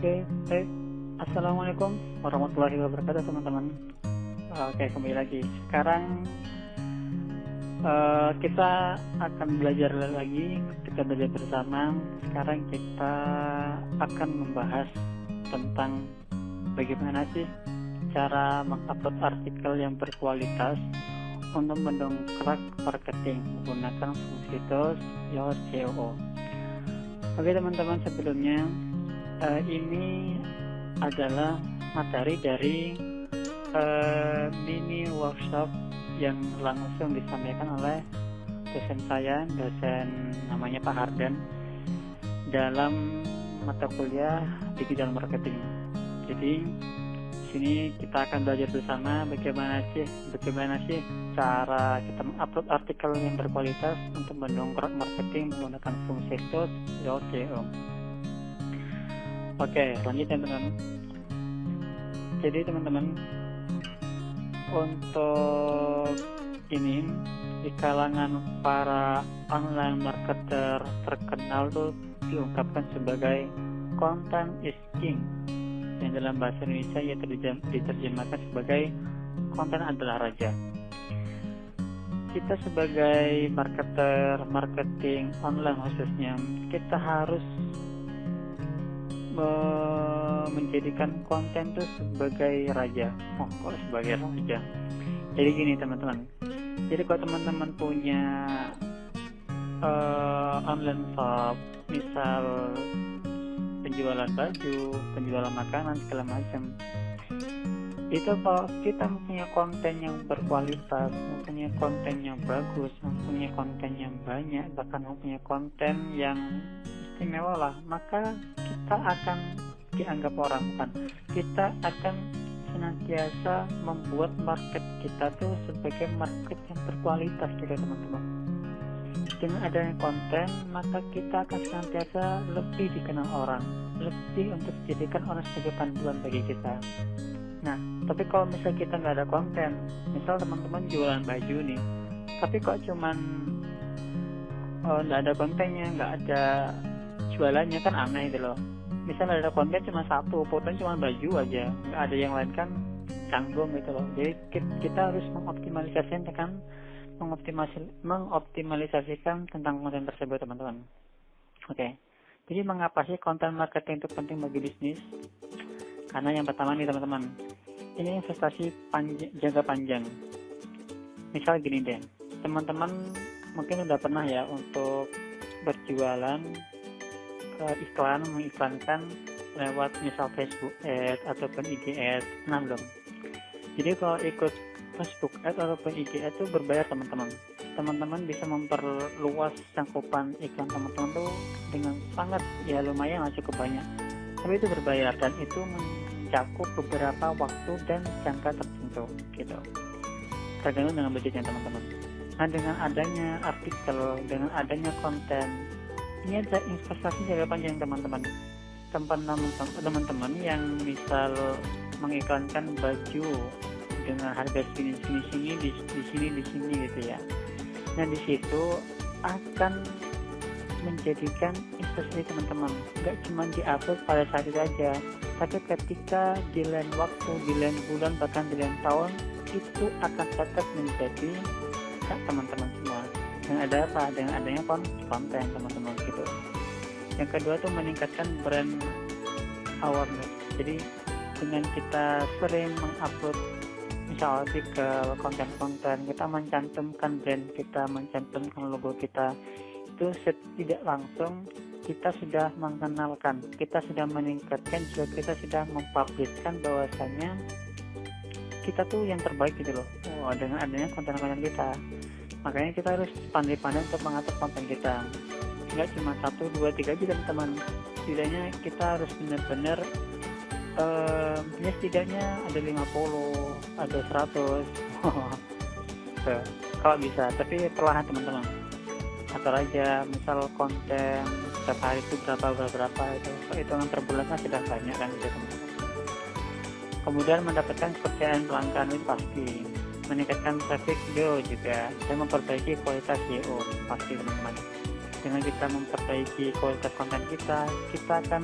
Oke, baik. Assalamualaikum warahmatullahi wabarakatuh teman-teman. Oke, kembali lagi. Sekarang kita akan belajar lagi. Kita belajar bersama. Sekarang kita akan membahas tentang bagaimana sih cara mengupload artikel yang berkualitas untuk mendongkrak marketing menggunakan fungsi tools SEO. Oke teman-teman, sebelumnya ini adalah materi dari mini workshop yang langsung disampaikan oleh dosen saya, dosen namanya Pak Hardan, dalam mata kuliah digital marketing. Jadi sini kita akan belajar bersama bagaimana sih cara kita mengupload artikel yang berkualitas untuk mendongkrak marketing menggunakan fungsi tools SEO. Oke, lanjut ya teman-teman. Jadi teman-teman, untuk ini di kalangan para online marketer terkenal tuh diungkapkan sebagai content is king, yang dalam bahasa Indonesia ia diterjemahkan sebagai konten adalah raja. Kita sebagai marketer, marketing online khususnya, kita harus menjadikan konten itu sebagai raja. Kok sebagai raja? Jadi gini teman-teman. Jadi kalau teman-teman punya online shop, misal penjualan baju, penjualan makanan segala macam, itu kalau kita mempunyai konten yang berkualitas, mempunyai konten yang bagus, mempunyai konten yang banyak, bahkan mempunyai konten yang istimewa lah, maka kita akan dianggap orang, kita akan senantiasa membuat market kita tuh sebagai market yang berkualitas gitu teman-teman. Dengan adanya konten, maka kita akan senantiasa lebih dikenal orang, lebih untuk dijadikan orang sebagai panduan bagi kita. Nah, tapi kalau misal kita nggak ada konten, misal teman-teman jualan baju nih, tapi kok cuman nggak ada kontennya, nggak ada jualannya, kan aneh gitu loh. Misalnya ada konten cuma satu, fotonya cuma baju aja, nggak ada yang lain, kan canggung gitu loh. Jadi kita harus mengoptimalisasikan tentang konten tersebut teman-teman. Oke. Jadi mengapa sih konten marketing itu penting bagi bisnis? Karena yang pertama nih teman-teman, ini investasi jangka panjang. Misal gini deh, teman-teman mungkin udah pernah ya untuk berjualan mengiklankan lewat misal Facebook Ads ataupun IG Ads, pernah belum? Jadi kalau ikut Facebook Ads ataupun IG Ads itu berbayar teman-teman. Teman-teman bisa memperluas cangkupan iklan teman-teman tuh dengan sangat, ya lumayan lah, cukup banyak. Tapi itu berbayar dan itu mencakup beberapa waktu dan jangka tertentu gitu. Tergantung dengan budgetnya teman-teman. Nah, dengan adanya artikel, dengan adanya konten, ini ada investasi jangka panjang teman-teman. Teman-teman yang misal mengiklankan baju dengan harga sini di sini gitu ya. Nah, di situ akan menjadikan investasi teman-teman. Enggak cuma diupload pada saat itu aja, tapi ketika di lain waktu, di lain bulan, bahkan di lain tahun, itu akan tetap menjadi hak teman-teman semua. Dengan ada apa? Dengan adanya konten teman-teman gitu. Yang kedua tuh meningkatkan brand awareness. Jadi dengan kita sering mengupload misal artikel, konten-konten, kita mencantumkan brand kita, mencantumkan logo kita, itu tidak langsung kita sudah mengenalkan, kita sudah meningkatkan, juga kita sudah mempublishkan bahwasanya kita tuh yang terbaik gitu loh. Dengan adanya konten-konten kita. Makanya kita harus pandai-pandai untuk mengatur konten kita. Nggak cuma 1, 2, 3 aja teman-teman. Setidaknya kita harus benar-benar ya setidaknya ada 50, ada 100 kalau bisa, tapi perlahan teman-teman. Atur aja, misal konten setiap hari itu berapa itu hitungan per bulan kan sudah banyak kan gitu teman-teman. Kemudian mendapatkan kepercayaan pelanggan itu pasti, meningkatkan traffic SEO juga, dan memperbaiki kualitas SEO pasti teman-teman. Dengan kita memperbaiki kualitas konten kita akan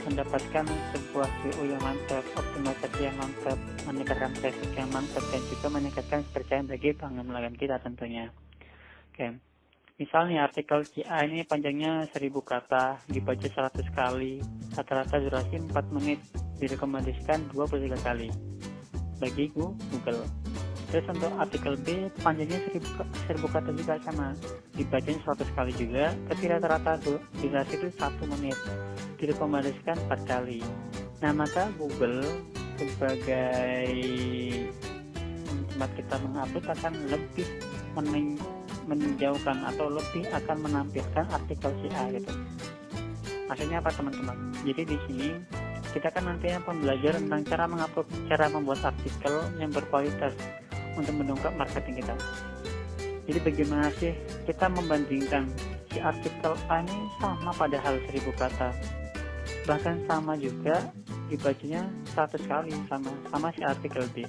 mendapatkan sebuah SEO yang mantap, optimalisasi yang mantap, meningkatkan traffic yang mantap, dan juga meningkatkan kepercayaan bagi pengguna kita tentunya. Oke. Misalnya artikel CA ini panjangnya 1000 kata, dibaca 100 kali, rata-rata durasi 4 menit, direkomendasikan 23 kali bagi Google. Terus untuk artikel B panjangnya 1000 kata juga sama, dibaca 100 kali juga, tapi rata-rata durasi itu 1 menit, direkomendasikan 4 kali. Nah, maka Google sebagai tempat kita mengupload akan lebih menjauhkan atau lebih akan menampilkan artikel CA gitu. Maksudnya apa teman-teman? Jadi di sini kita kan nantinya pembelajar tentang cara mengupload, cara membuat artikel yang berkualitas untuk mendongkrak marketing kita. Jadi bagaimana sih kita membandingkan si artikel A ini sama padahal 1000 kata, bahkan sama juga dibacanya 100 kali sama si artikel B.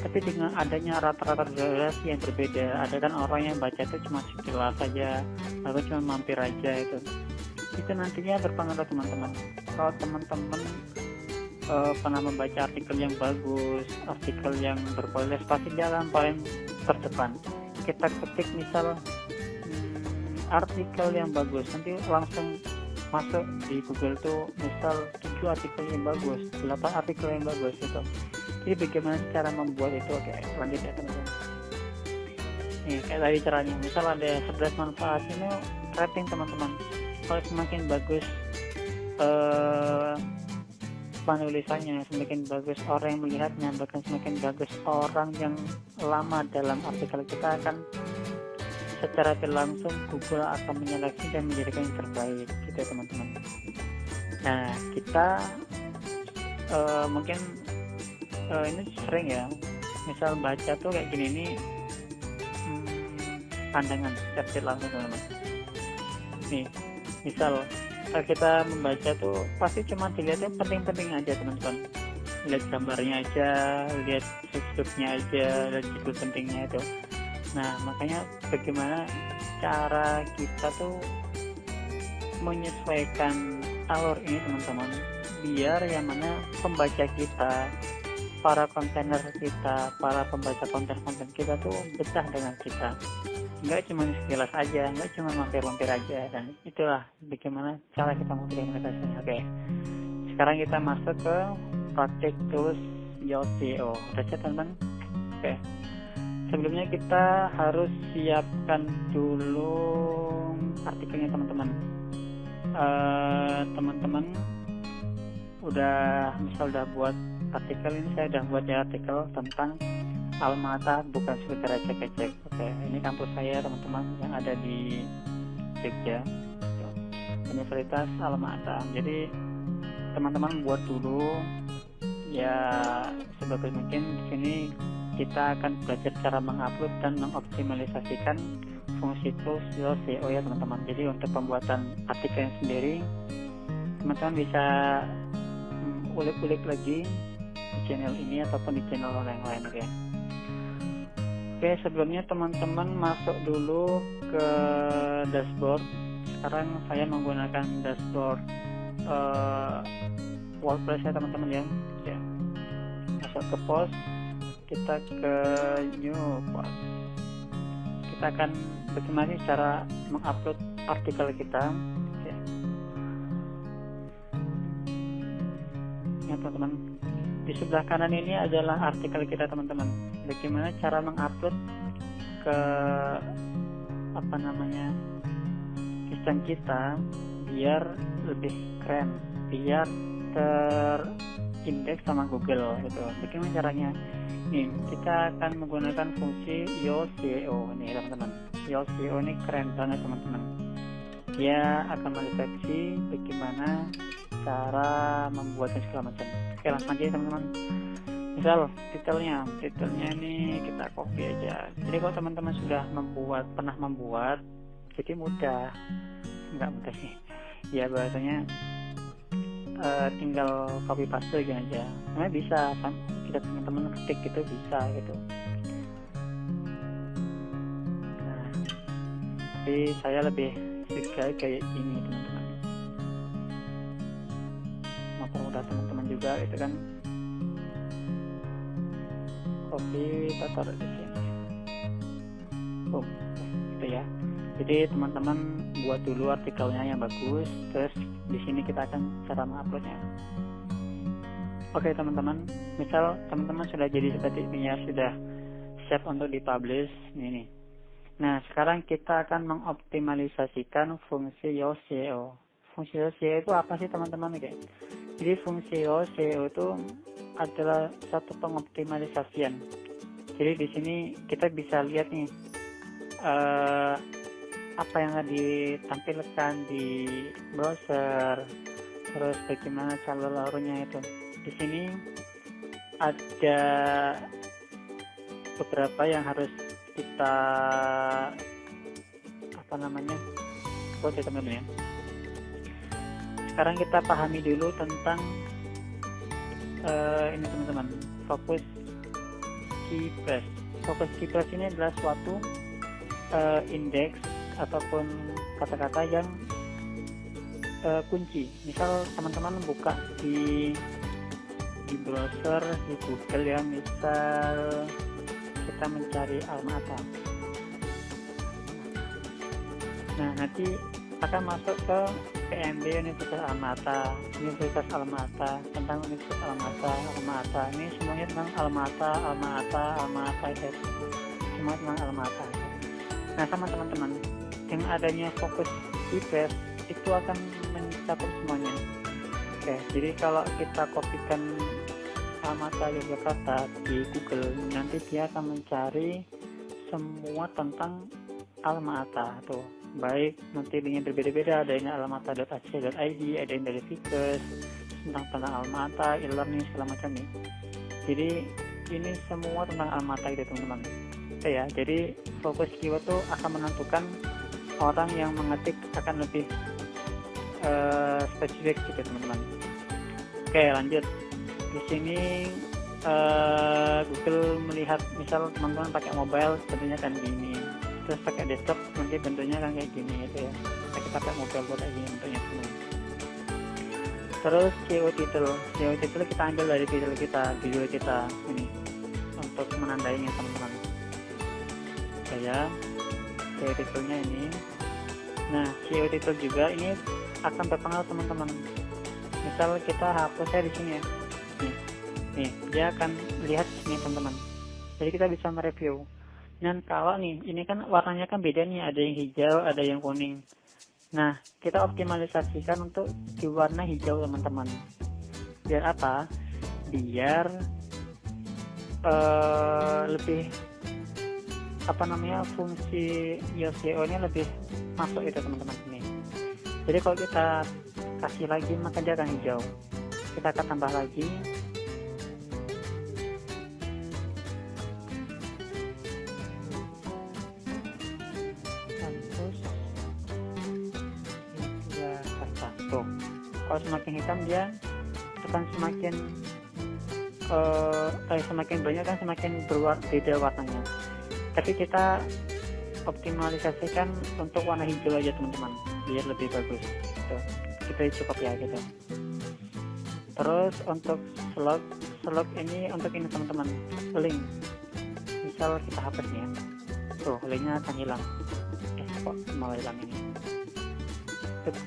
Tapi dengan adanya rata-rata durasi yang berbeda, ada kan orang yang baca itu cuma sekilas saja, atau cuma mampir aja itu nantinya berpengaruh teman-teman. Kalau teman-teman pernah membaca artikel yang bagus, artikel yang berkualitas, pasti jalan paling terdepan. Kita ketik misal artikel yang bagus, nanti langsung masuk di Google tuh misal 7 artikel yang bagus, 8 artikel yang bagus itu. Jadi bagaimana cara membuat itu? Oke, lanjut ya teman-teman. Nih, kayak tadi caranya, misal ada 11 manfaat ini rating teman-teman. Kalau semakin bagus penulisannya, semakin bagus orang yang melihatnya, bahkan semakin bagus orang yang lama dalam artikel kita, akan secara langsung Google akan menyeleksi dan menjadikan yang terbaik gitu teman-teman. Nah, kita mungkin ini sering ya, misal baca tuh kayak gini nih, pandangan capture langsung teman-teman. Nih, misal kita membaca tuh pasti cuma dilihatnya penting-penting aja teman-teman, lihat gambarnya aja, lihat subscribe-nya aja, lihat judul pentingnya itu. Nah, makanya bagaimana cara kita tuh menyesuaikan alur ini teman-teman, biar yang mana pembaca kita, para kontainer kita, para pembaca konten-konten kita tuh betah dengan kita, nggak cuma sekilas aja, nggak cuma mampir-mampir aja. Dan itulah bagaimana cara kita mengimplementasikannya. Oke, sekarang kita masuk ke praktik tools Yoast SEO. Udah siap teman-teman? Oke, sebelumnya kita harus siapkan dulu artikelnya teman-teman. Teman-teman udah buat artikel ini, saya udah buat ya artikel tentang Almata bukan sekedar cek-cek. Oke, ini kampus saya teman-teman yang ada di Jogja, Universitas Almata. Jadi teman-teman buat dulu ya sebagai mungkin di sini kita akan belajar cara mengupload dan mengoptimalisasikan fungsi tools Yoast SEO ya teman-teman. Jadi untuk pembuatan artikelnya sendiri teman-teman bisa ulik-ulik lagi di channel ini ataupun di channel yang lain ya. Oke, sebelumnya teman-teman masuk dulu ke dashboard. Sekarang saya menggunakan dashboard WordPress ya teman-teman ya. Masuk ke post, kita ke new post. Kita akan bagaimana cara mengupload artikel kita ya. Ya teman-teman, di sebelah kanan ini adalah artikel kita teman-teman. Bagaimana cara mengupload ke sistem kita biar lebih keren, biar terindeks sama Google gitu. Bagaimana caranya? Nih, kita akan menggunakan fungsi Yoast SEO ini teman-teman. Yoast SEO ini keren banget teman-teman. Dia akan mendeteksi bagaimana cara membuatnya segala macam. Oke, langsung aja teman-teman. Misal detailnya ini kita copy aja. Jadi kalau teman-teman sudah pernah membuat, jadi mudah, nggak mudah sih ya bahasanya, tinggal copy paste aja. Nah, bisa kita teman-teman ketik gitu bisa gitu. Nah, jadi saya lebih suka kayak gini teman-teman. mempermudah teman-teman juga gitu kan. Copy, taruh di sini. Gitu ya. Jadi teman-teman buat dulu artikelnya yang bagus, terus di sini kita akan cara menguploadnya. Oke teman-teman, misal teman-teman sudah jadi seperti ini ya, sudah siap untuk dipublish ini. Nah sekarang kita akan mengoptimalisasikan fungsi SEO. Fungsi SEO itu apa sih teman-teman? Jadi fungsi SEO itu adalah satu pengoptimalisasian. Jadi di sini kita bisa lihat nih apa yang ditampilkan di browser, terus bagaimana cara laurnya itu. Di sini ada beberapa yang harus kita buat ya teman-teman ya. Sekarang kita pahami dulu tentang ini teman-teman, fokus keyphrase. Fokus keyphrase ini adalah suatu indeks ataupun kata-kata yang kunci. Misal teman-teman buka di browser, di Google ya, misal kita mencari Alma-Ata. Nah nanti akan masuk ke PMB Universitas Alma-Ata, Universitas Alma-Ata, tentang Universitas Alma-Ata. Ini semuanya tentang Alma-Ata itu semua tentang Alma-Ata. Nah sama teman-teman, dengan adanya fokus keyphrase itu akan mencakup semuanya. Oke, jadi kalau kita kopikan Alma-Ata Yogyakarta di Google, nanti dia akan mencari semua tentang Alma-Ata tuh. Baik nanti linknya berbeda-beda, ada yang almata.ac.id, ada yang dari Fikus tentang Alma-Ata, e-learning segala macam nih. Jadi ini semua tentang Alma-Ata gitu teman-teman. Oke ya, jadi fokus keyword tuh akan menentukan orang yang mengetik akan lebih spesifik gitu teman-teman. Oke lanjut. Di sini Google melihat misal teman-teman pakai mobile bentuknya kan gini, terus pakai desktop nanti bentuknya kan kayak gini gitu ya. Kita pakai mobile buat kayak gini bentuknya teman. Terus SEO title kita ambil dari judul kita ini untuk menandainya teman-teman. Saya SEO title-nya ini. Nah SEO title juga ini akan berpengaruh teman-teman. Misal kita hapusnya di sini ya. Nih, dia akan lihat sini teman-teman. Jadi kita bisa mereview. Dan kalau nih, ini kan warnanya kan beda nih, ada yang hijau, ada yang kuning. Nah, kita optimalisasikan untuk di warna hijau teman-teman. Biar apa? Biar lebih fungsi SEO-nya lebih masuk itu teman-teman ini. Jadi kalau kita kasih lagi maka dia akan hijau. Kita akan tambah lagi. Kalau semakin hitam dia akan semakin banyak kan semakin beda warnanya. Tapi kita optimalisasikan untuk warna hijau aja teman-teman, biar lebih bagus. Gitu. Kita cukup ya gitu. Terus untuk slug ini untuk ini teman-teman, link. Misal kita hapus nih ya, tuh linknya akan hilang. Kok malah hilang ini?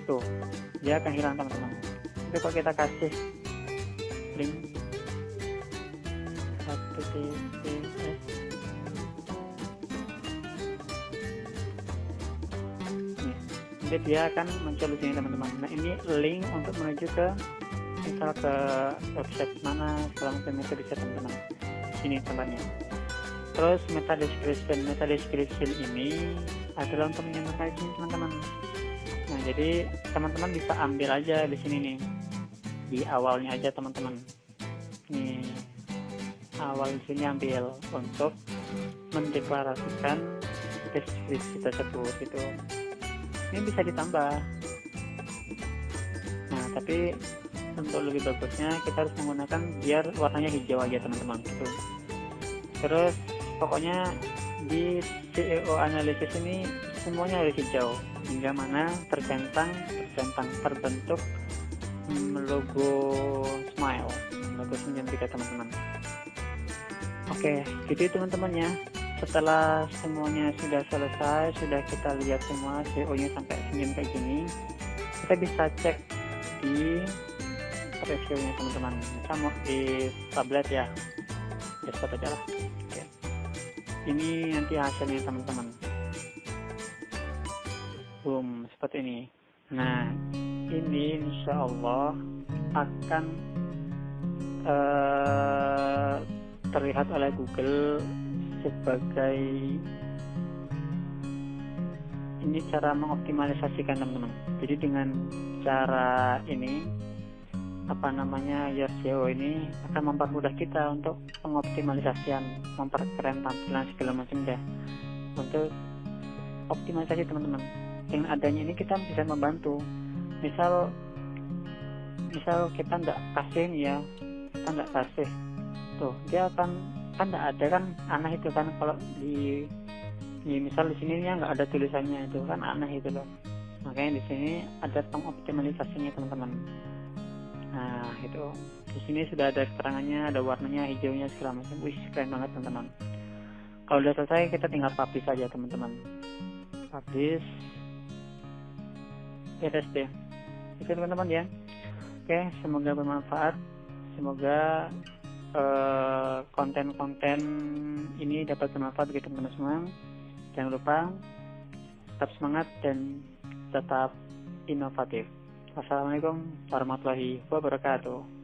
Tuh, dia akan hilang teman-teman. Tapi kalau kita kasih link https nanti dia akan muncul di sini teman-teman. Nah ini link untuk menuju ke misal ke website mana segala macam itu bisa teman-teman. Sini tempatnya. Terus meta description ini adalah untuk menyenangkan ini teman-teman. Nah jadi teman-teman bisa ambil aja di sini nih, di awalnya aja teman-teman. Nih awal di sini ambil untuk mendeklarasikan deskripsi tersebut gitu. Ini bisa ditambah. Nah tapi untuk lebih bagusnya kita harus menggunakan biar warnanya hijau aja teman-teman gitu. Terus pokoknya di SEO analisis ini semuanya harus hijau hingga mana terbentuk logo smile, logo senyum kita teman-teman. Oke, jadi teman-teman ya, setelah semuanya sudah selesai, sudah kita lihat semua CEO-nya sampai senyum kayak gini, kita bisa cek di preview-nya teman-teman. Sama di tablet ya, desktop aja lah. Oke. Ini nanti hasilnya teman-teman. Boom, seperti ini. Nah, ini insya Allah akan terlihat oleh Google sebagai ini cara mengoptimalisasikan teman-teman. Jadi dengan cara ini Your SEO ini akan mempermudah kita untuk pengoptimalisasian, memperkeren tampilan segala macam deh. Untuk optimalisasi teman-teman. Dengan adanya ini kita bisa membantu. Misal kita nggak kasih ya, kita nggak kasih tuh, dia akan kan nggak ada kan, aneh itu kan kalau di misal di sini ya nggak ada tulisannya, itu kan aneh itu loh. Makanya di sini ada pengoptimalisasinya teman-teman. Nah itu di sini sudah ada keterangannya, ada warnanya hijaunya segala macam. Wih, keren banget teman-teman. Kalau udah selesai kita tinggal publish saja teman-teman. Publish RSD itu teman-teman ya. Oke, semoga bermanfaat, semoga konten-konten ini dapat bermanfaat bagi teman-teman semua. Jangan lupa tetap semangat dan tetap inovatif. Wassalamualaikum warahmatullahi wabarakatuh.